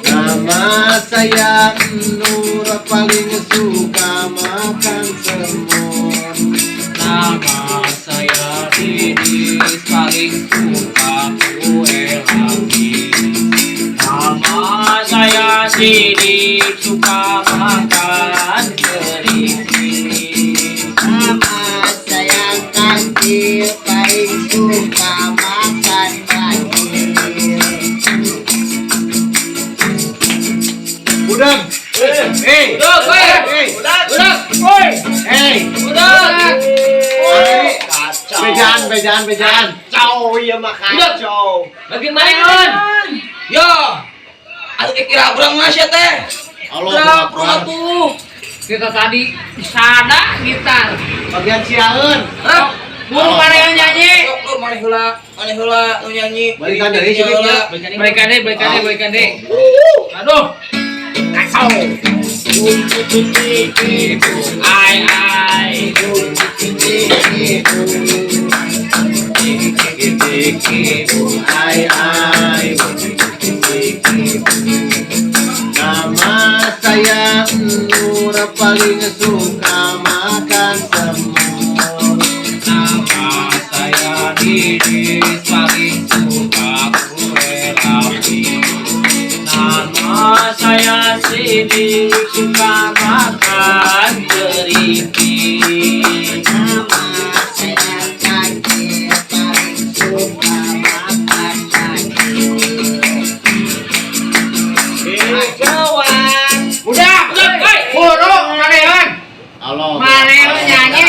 Nama saya Nur paling suka makan semur. Nama saya Didis paling suka kue lapis. Nama saya Sidik suka makan keripik. Nama saya Kancil paling suka makan banjir. Udang, bejaan. Kacau ya mah kacau. Lagi main. Yo. Atuh kira urang mah sia teh. Allah Urang tuh. Kita tadi sana gitar. bagian siaeun. Mun parehan nyanyi. Maneh heula nu nyanyi. Balikan deui sih ya. Balikan deh. Aduh. Kacau. Ai. Nama saya Nur paling suka makan semur. Nama saya Didis paling suka kue lapis. Nama saya Sidik suka makan keripik. Nama saya Kancil paling suka makan banjir. Kawan. Udah, burung manehan. Allah. Manehan nyanyi.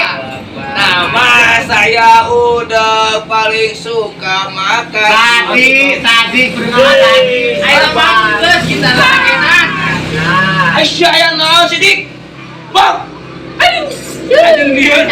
Nama saya udah paling suka makan. Tadi kudengar tadi. Ayo bagus kita lagi nah. Aisyah yang naon Sidik? Bang. Aduh dia.